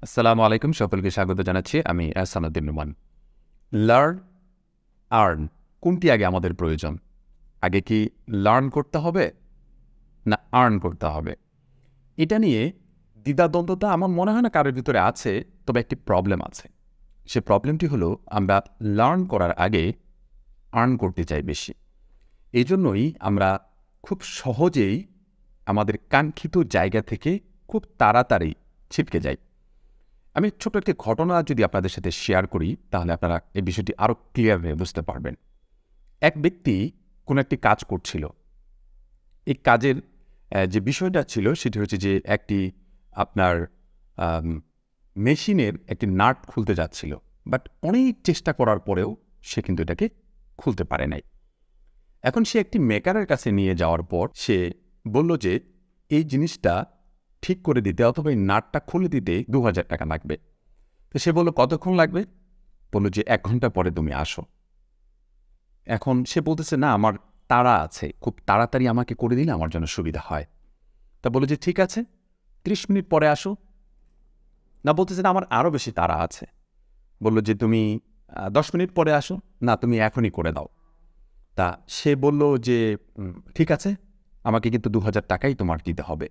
আসসালামু আলাইকুম, সকলকে স্বাগত জানাচ্ছি। আমি আহসান উদ্দিন নোমান। লার্ন, আর্ন কোনটি আগে আমাদের প্রয়োজন? আগে কি লার্ন করতে হবে না আর্ন করতে হবে? এটা নিয়ে দ্বিধাদ্বন্দ্বতা আমার মনে হয় না কারোর ভিতরে আছে, তবে একটি প্রবলেম আছে। সে প্রবলেমটি হলো আমরা লার্ন করার আগে আর্ন করতে চাই বেশি। এই জন্যই আমরা খুব সহজেই আমাদের কাঙ্ক্ষিত জায়গা থেকে খুব তাড়াতাড়ি ছিটকে যাই। আমি ছোট একটি ঘটনা যদি আপনাদের সাথে শেয়ার করি, তাহলে আপনারা এই বিষয়টি আরও ক্লিয়ার হয়ে বুঝতে পারবেন। এক ব্যক্তি কোনো একটি কাজ করছিল। এই কাজের যে বিষয়টা ছিল সেটি হচ্ছে যে একটি আপনার মেশিনের একটি নাট খুলতে যাচ্ছিল, বাট অনেক চেষ্টা করার পরেও সে কিন্তু এটাকে খুলতে পারে নাই। এখন সে একটি মেকারের কাছে নিয়ে যাওয়ার পর সে বলল যে এই জিনিসটা ঠিক করে দিতে অথবা এই নাটটা খুলে দিতে ২,০০০ টাকা লাগবে। তো সে বলল, কতক্ষণ লাগবে? বলল যে ১ ঘন্টা পরে তুমি আসো। এখন সে বলতেছে, না আমার তাড়া আছে, খুব তাড়াতাড়ি আমাকে করে দিলে আমার জন্য সুবিধা হয়। তা বলল যে ঠিক আছে, ৩০ মিনিট পরে আসো। না, বলতেছে না আমার আরও বেশি তাড়া আছে। বলল যে তুমি ১০ মিনিট পরে আসো। না, তুমি এখনই করে দাও। তা সে বলল যে ঠিক আছে, আমাকে কিন্তু ২,০০০ টাকাই তোমার দিতে হবে।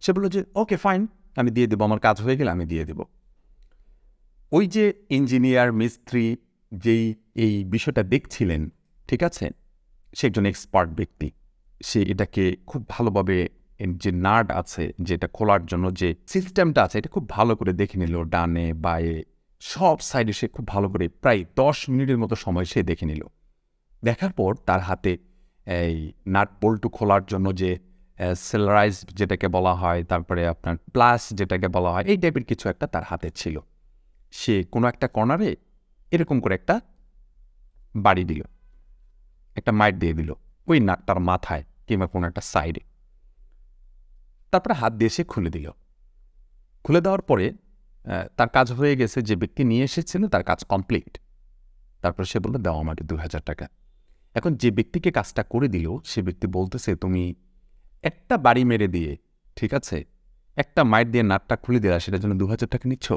সে বলল যে ওকে ফাইন, আমি দিয়ে দেবো, আমার কাজ হয়ে গেলে আমি দিয়ে দেব। ওই যে ইঞ্জিনিয়ার মিস্ত্রি যেই এই বিষয়টা দেখছিলেন, ঠিক আছে, সে একজন এক্সপার্ট ব্যক্তি। সে এটাকে খুব ভালোভাবে যে নাট আছে, যেটা খোলার জন্য যে সিস্টেমটা আছে, এটা খুব ভালো করে দেখে নিল, ডানে বায়ে সব সাইডে সে খুব ভালো করে প্রায় ১০ মিনিটের মতো সময় সে দেখে নিল। দেখার পর তার হাতে এই নাট বল্টু খোলার জন্য যে সেলারাইজ যেটাকে বলা হয়, তারপরে আপনার প্লাস যেটাকে বলা হয়, এই টাইপের কিছু একটা তার হাতে ছিল। সে কোনো একটা কর্নারে এরকম করে একটা বাড়ি দিল, একটা মাইট দিয়ে দিল ওই নাটটার মাথায় কিংবা কোনো একটা সাইডে। তারপরে হাত দিয়ে সে খুলে দিল। খুলে দেওয়ার পরে তার কাজ হয়ে গেছে, যে ব্যক্তি নিয়ে এসেছিল তার কাজ কমপ্লিট। তারপরে সে বলল, দাও আমাকে ২,০০০ টাকা। এখন যে ব্যক্তিকে কাজটা করে দিল, সে ব্যক্তি বলতেছে, তুমি একটা বাড়ি মেরে দিয়ে, ঠিক আছে, একটা মাইট দিয়ে নাটটা খুলে দিলা, সেটার জন্য ২,০০০ টাকা নিচ্ছ?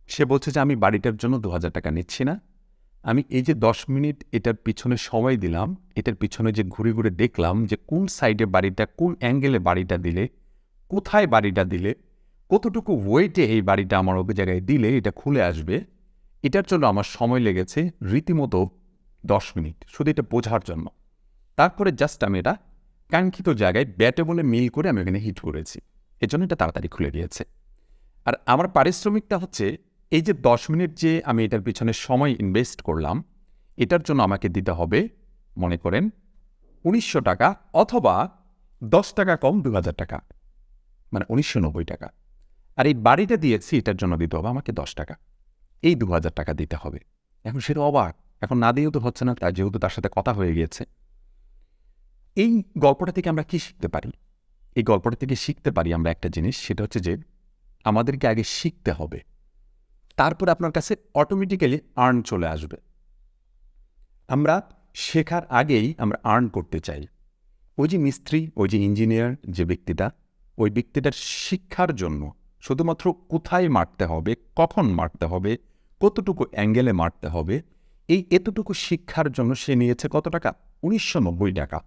সে বলছে যে আমি বাড়িটার জন্য ২,০০০ টাকা নিচ্ছি না, আমি এই যে ১০ মিনিট এটার পিছনে সময় দিলাম, এটার পিছনে যে ঘুরে ঘুরে দেখলাম যে কোন সাইডে বাড়িটা, কোন অ্যাঙ্গেলে বাড়িটা দিলে, কোথায় বাড়িটা দিলে, কতটুকু ওয়েটে এই বাড়িটা আমার ওই জায়গায় দিলে এটা খুলে আসবে, এটার জন্য আমার সময় লেগেছে রীতিমতো ১০ মিনিট, শুধু এটা বোঝার জন্য। তারপরে জাস্ট আমি এটা কাঙ্ক্ষিত জায়গায় ব্যাটে বলে মিল করে আমি এখানে হিট করেছি, এর জন্য এটা তাড়াতাড়ি খুলে দিয়েছে। আর আমার পারিশ্রমিকটা হচ্ছে এই যে ১০ মিনিট যে আমি এটার পিছনে সময় ইনভেস্ট করলাম, এটার জন্য আমাকে দিতে হবে মনে করেন ১৯০০ টাকা, অথবা ১০ টাকা কম ২,০০০ টাকা, মানে ১৯৯০ টাকা। আর এই বাড়িটা দিয়েছি, এটার জন্য দিতে হবে আমাকে ১০ টাকা, এই ২,০০০ টাকা দিতে হবে। এখন সেটা অবাক, এখন না দিয়েও তো হচ্ছে না, তার যেহেতু তার সাথে কথা হয়ে গিয়েছে। এই গল্পটা থেকে আমরা কি শিখতে পারি? এই গল্পটা থেকে শিখতে পারি আমরা একটা জিনিস, সেটা হচ্ছে যে আমাদেরকে আগে শিখতে হবে, তারপর আপনার কাছে অটোমেটিক্যালি আর্ন চলে আসবে। আমরা শেখার আগেই আমরা আর্ন করতে চাই। ওই যে মিস্ত্রি, ওই যে ইঞ্জিনিয়ার যে ব্যক্তিটা, ওই ব্যক্তিটার শিক্ষার জন্য শুধুমাত্র কোথায় মারতে হবে, কখন মারতে হবে, কতটুকু অ্যাঙ্গেলে মারতে হবে, এই এতটুকু শিক্ষার জন্য সে নিয়েছে কত টাকা? ১৯৯০ টাকা।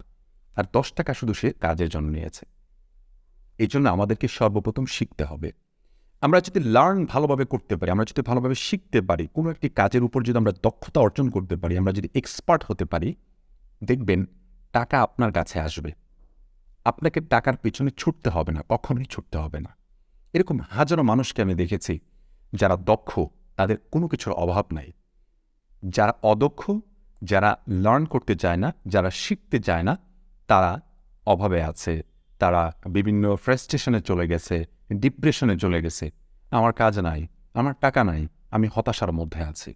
আর ১০ টাকা শুধু সে কাজের জন্য নিয়েছে। এই জন্য আমাদেরকে সর্বপ্রথম শিখতে হবে। আমরা যদি লার্ন ভালোভাবে করতে পারি, আমরা যদি ভালোভাবে শিখতে পারি, কোনো একটি কাজের উপর যদি আমরা দক্ষতা অর্জন করতে পারি, আমরা যদি এক্সপার্ট হতে পারি, দেখবেন টাকা আপনার কাছে আসবে। আপনাকে টাকার পিছনে ছুটতে হবে না, কখনোই ছুটতে হবে না। এরকম হাজারো মানুষকে আমি দেখেছি যারা দক্ষ, তাদের কোনো কিছুর অভাব নাই। যারা অদক্ষ, যারা লার্ন করতে চায় না, যারা শিখতে চায় না, তারা অভাবে আছে, তারা বিভিন্ন ফ্রাস্ট্রেশনে চলে গেছে, ডিপ্রেশনে চলে গেছে। আমার কাজ নাই, আমার টাকা নাই, আমি হতাশার মধ্যে আছি।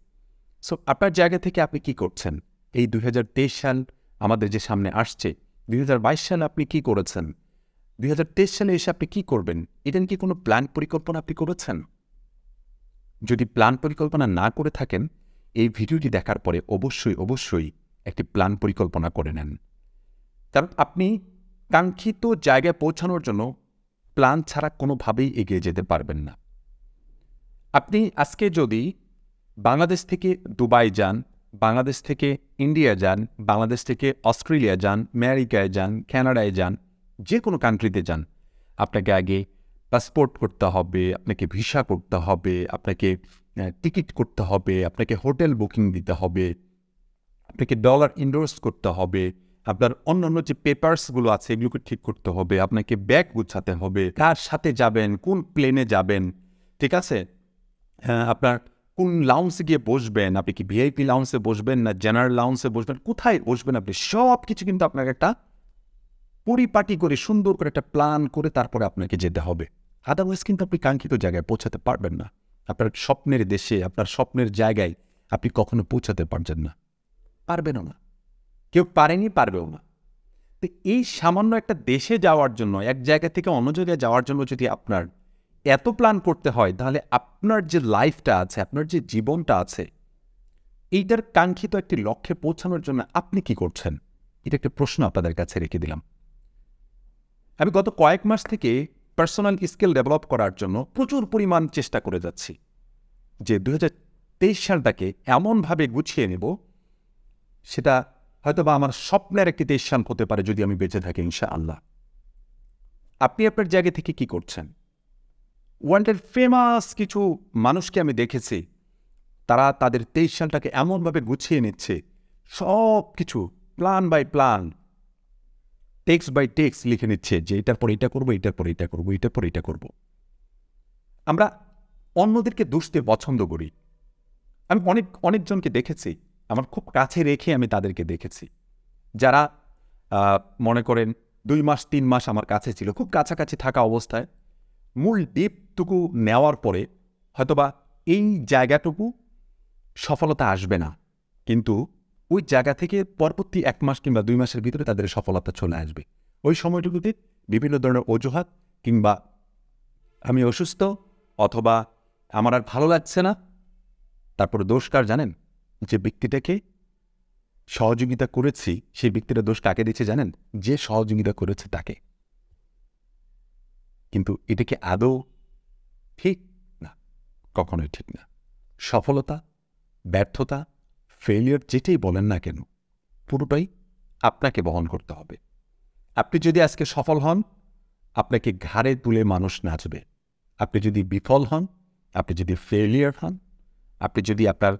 সো আপনার জায়গা থেকে আপনি কি করছেন? এই ২০২৩ সাল আমাদের যে সামনে আসছে, ২০২২ সালে আপনি কি করেছেন? ২০২৩ সালে এসে আপনি কি করবেন? এটা কি কোনো প্ল্যান পরিকল্পনা আপনি করেছেন? যদি প্ল্যান পরিকল্পনা না করে থাকেন, এই ভিডিওটি দেখার পরে অবশ্যই একটি প্ল্যান পরিকল্পনা করে নেন। কারণ আপনি কাঙ্ক্ষিত জায়গায় পৌঁছানোর জন্য প্ল্যান ছাড়া কোনোভাবেই এগিয়ে যেতে পারবেন না। আপনি আজকে যদি বাংলাদেশ থেকে দুবাই যান, বাংলাদেশ থেকে ইন্ডিয়া যান, বাংলাদেশ থেকে অস্ট্রেলিয়া যান, আমেরিকায় যান, কানাডায় যান, যে কোনো কান্ট্রিতে যান, আপনাকে আগে পাসপোর্ট করতে হবে, আপনাকে ভিসা করতে হবে, আপনাকে টিকিট করতে হবে, আপনাকে হোটেল বুকিং দিতে হবে, আপনাকে ডলার ইন্ডোর্স করতে হবে, আপনার অন্যান্য যে পেপারসগুলো আছে এগুলোকে ঠিক করতে হবে, আপনাকে ব্যাগ গুছাতে হবে, কার সাথে যাবেন, কোন প্লেনে যাবেন, ঠিক আছে, আপনার কোন লাউন্সে গিয়ে বসবেন, আপনি কি ভিআইপি লাউন্সে বসবেন না জেনারেল লাউন্সে বসবেন, কোথায় বসবেন, আপনি সব কিছু কিন্তু আপনাকে একটা পরিপাটি করে সুন্দর করে একটা প্ল্যান করে তারপরে আপনাকে যেতে হবে। আদারওয়াইজ কিন্তু আপনি কাঙ্ক্ষিত জায়গায় পৌঁছাতে পারবেন না। আপনার স্বপ্নের দেশে, আপনার স্বপ্নের জায়গায় আপনি কখনো পৌঁছাতে পারবেন না, পারবেনও না, কেউ পারেনি, পারবেও না। তো এই সামান্য একটা দেশে যাওয়ার জন্য, এক জায়গা থেকে অন্য জায়গায় যাওয়ার জন্য যদি আপনার এত প্ল্যান করতে হয়, তাহলে আপনার যে লাইফটা আছে, আপনার যে জীবনটা আছে, এইটার কাঙ্ক্ষিত একটি লক্ষ্যে পৌঁছানোর জন্য আপনি কি করছেন? এটা একটা প্রশ্ন আপনাদের কাছে রেখে দিলাম। আমি গত কয়েক মাস থেকে পার্সোনাল স্কিল ডেভেলপ করার জন্য প্রচুর পরিমাণ চেষ্টা করে যাচ্ছি যে 2023 সালটাকে এমনভাবে গুছিয়ে নেব, সেটা হয়তো বা আমার স্বপ্নের একটি 23 সাল হতে পারে যদি আমি বেঁচে থাকি ইনশাআল্লাহ। আপনি আপনার জায়গা থেকে কি করছেন? ওয়ার্ল্ডের ফেমাস কিছু মানুষকে আমি দেখেছি, তারা তাদের 23 সালটাকে এমনভাবে গুছিয়ে নিচ্ছে, সব কিছু plan by plan, text by text লিখে নিচ্ছে যে এটার পর এটা করবো, এটার পর এটা করবো, এটার পর এটা করবো। আমরা অন্যদেরকে দোষ দিয়ে পছন্দ করি। আমি অনেকজনকে দেখেছি, আমার খুব কাছে রেখে আমি তাদেরকে দেখেছি, যারা মনে করেন 2 মাস 3 মাস আমার কাছে ছিল, খুব কাছাকাছি থাকা অবস্থায় মূল ডিপটুকু নেওয়ার পরে হয়তোবা এই জায়গাটুকু সফলতা আসবে না, কিন্তু ওই জায়গা থেকে পরবর্তী 1 মাস কিংবা 2 মাসের ভিতরে তাদের সফলতা চলে আসবে। ওই সময়টুকুতে বিভিন্ন ধরনের অজুহাত, কিংবা আমি অসুস্থ, অথবা আমার আর ভালো লাগছে না, তারপরে দোষ কার জানেন? যে ব্যক্তিটাকে সহযোগিতা করেছি সেই ব্যক্তিটা দোষ কাকে দিচ্ছে জানেন? যে সহযোগিতা করেছে তাকে। কিন্তু এটা কি আদৌ ঠিক না? কখনোই ঠিক না। সফলতা, ব্যর্থতা, ফেলিয়ার যেটাই বলেন না কেন, পুরোটাই আপনাকে বহন করতে হবে। আপনি যদি আজকে সফল হন, আপনাকে ঘাড়ে তুলে মানুষ নাচবে। আপনি যদি বিফল হন, আপনি যদি ফেলিয়ার হন, আপনি যদি আপনার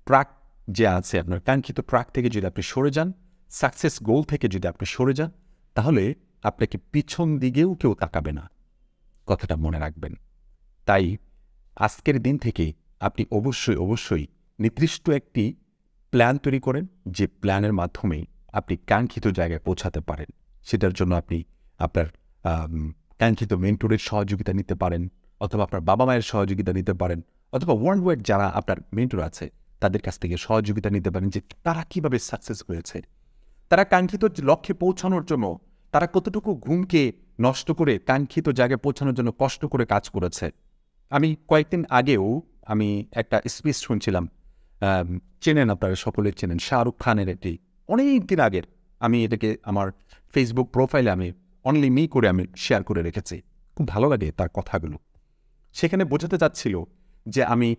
ট্র্যাক যে আছে, আপনার কাঙ্ক্ষিত ট্র্যাক থেকে যদি আপনি সরে যান, সাকসেস গোল থেকে যদি আপনি সরে যান, তাহলে আপনাকে পিছন দিকেও কেউ তাকাবে না। কথাটা মনে রাখবেন। তাই আজকের দিন থেকে আপনি অবশ্যই নির্দিষ্ট একটি প্ল্যান তৈরি করেন, যে প্ল্যানের মাধ্যমে আপনি কাঙ্ক্ষিত জায়গায় পৌঁছাতে পারেন। সেটার জন্য আপনি আপনার কাঙ্ক্ষিত মেন্টরের সহযোগিতা নিতে পারেন, অথবা আপনার বাবা মায়ের সহযোগিতা নিতে পারেন, অথবা ওয়ার্ল্ড ওয়াইড যারা আপনার মেন্টর আছে তাদের কাছ থেকে সহযোগিতা নিতে পারেন, যে তারা কিভাবে সাকসেস হয়েছে, তারা কাঙ্ক্ষিত লক্ষ্যে পৌঁছানোর জন্য তারা কতটুকু ঘুমকে নষ্ট করে কাঙ্ক্ষিত জায়গায় পৌঁছানোর জন্য কষ্ট করে কাজ করেছে। আমি কয়েকদিন আগেও আমি একটা স্পিচ শুনছিলাম, চেনেন, আপনারা সকলে চেনেন, শাহরুখ খানের একটি, অনেক দিন আগের। আমি এটাকে আমার ফেসবুক প্রোফাইলে আমি অনলি মি করে আমি শেয়ার করে রেখেছি। খুব ভালো লাগে তার কথাগুলো। সেখানে বোঝাতে চাচ্ছিল যে আমি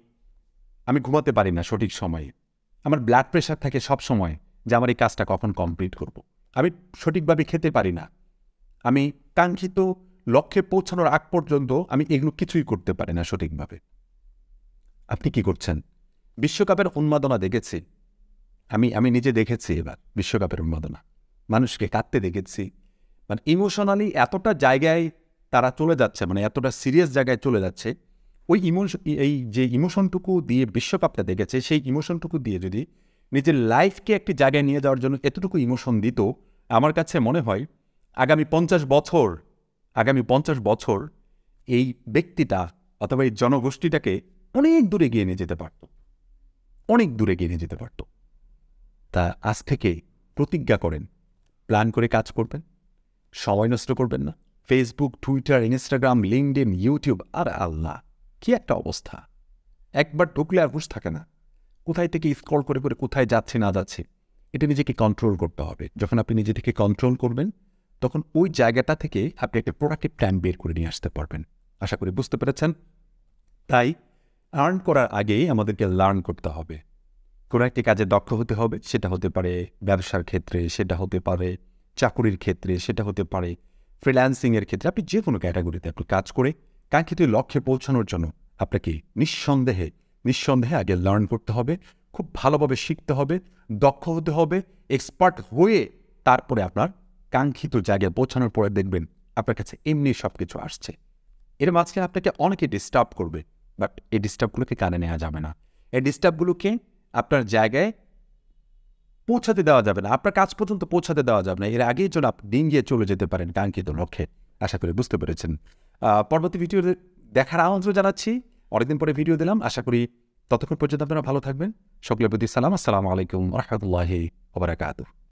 ঘুমাতে পারি না সঠিক সময়ে, আমার ব্লাড প্রেশার থাকে সব সময় যে আমার এই কাজটা কখন কমপ্লিট করব। আমি সঠিকভাবে খেতে পারি না, আমি কাঙ্ক্ষিত লক্ষ্যে পৌঁছানোর আগ পর্যন্ত আমি এগুলো কিছুই করতে পারি না সঠিকভাবে। আপনি কি করছেন? বিশ্বকাপের উন্মাদনা দেখেছি, আমি নিজে দেখেছি এবার বিশ্বকাপের উন্মাদনা, মানুষকে কাঁদতে দেখেছি, মানে ইমোশনালি এতটা জায়গায় তারা চলে যাচ্ছে, মানে এতটা সিরিয়াস জায়গায় চলে যাচ্ছে। ওই এই যে ইমোশনটুকু দিয়ে বিশ্বকাপটা দেখেছে, সেই ইমোশনটুকু দিয়ে যদি নিজের লাইফকে একটি জায়গায় নিয়ে যাওয়ার জন্য এতটুকু ইমোশন দিত, আমার কাছে মনে হয় আগামী 50 বছর এই ব্যক্তিটা অথবা এই জনগোষ্ঠীটাকে অনেক দূরে গিয়ে নিয়ে যেতে পারত, অনেক দূরে গিয়ে নিয়ে যেতে পারত। তা আজ থেকে প্রতিজ্ঞা করেন, প্ল্যান করে কাজ করবেন, সময় নষ্ট করবেন না। Facebook, Twitter, Instagram, LinkedIn, YouTube, আর আল্লাহ কি একটা অবস্থা! একবার ঢুকলে আর হুঁশ থাকে না, কোথায় থেকে স্ক্রল করে করে কোথায় যাচ্ছে না যাচ্ছে। এটা নিজেকে কন্ট্রোল করতে হবে। যখন আপনি নিজে থেকে কন্ট্রোল করবেন, তখন ওই জায়গাটা থেকে আপনি একটা প্রোডাক্টিভ প্ল্যান বের করে নিয়ে আসতে পারবেন। আশা করি বুঝতে পেরেছেন। তাই আর্ন করার আগেই আমাদেরকে লার্ন করতে হবে। কোনো একটি কাজে দক্ষ হতে হবে, সেটা হতে পারে ব্যবসার ক্ষেত্রে, সেটা হতে পারে চাকুরির ক্ষেত্রে, সেটা হতে পারে ফ্রিল্যান্সিংয়ের ক্ষেত্রে। আপনি যে কোনো ক্যাটাগরিতে আপনি কাজ করে কাঙ্ক্ষিত লক্ষ্যে পৌঁছানোর জন্য আপনাকে নিঃসন্দেহে আগে লার্ন করতে হবে, খুব ভালোভাবে শিখতে হবে, দক্ষ হতে হবে, এক্সপার্ট হয়ে তারপরে আপনার কাঙ্ক্ষিত জায়গায় পৌঁছানোর পরে দেখবেন আপনার কাছে এমনি সব কিছু আসছে। এর মাঝখানে আপনাকে অনেকে ডিস্টার্ব করবে, বাট এই ডিস্টার্বগুলোকে কানে নেওয়া যাবে না। এই ডিস্টার্বগুলোকে আপনার জায়গায় পৌঁছাতে দেওয়া যাবে না, আপনার কাজ পর্যন্ত পৌঁছাতে দেওয়া যাবে না। এর আগেই যেন আপনি ডিঙ্গিয়ে চলে যেতে পারেন কাঙ্ক্ষিত লক্ষ্যে। আশা করি বুঝতে পেরেছেন। পরবর্তী ভিডিও দেখার আমন্ত্রণ জানাচ্ছি। অনেকদিন পরে ভিডিও দিলাম, আশা করি ততক্ষণ পর্যন্ত আপনারা ভালো থাকবেন। সকলের প্রতি সালাম। আসসালামু আলাইকুম ওয়া রাহমাতুল্লাহি ওয়া বারাকাতুহু।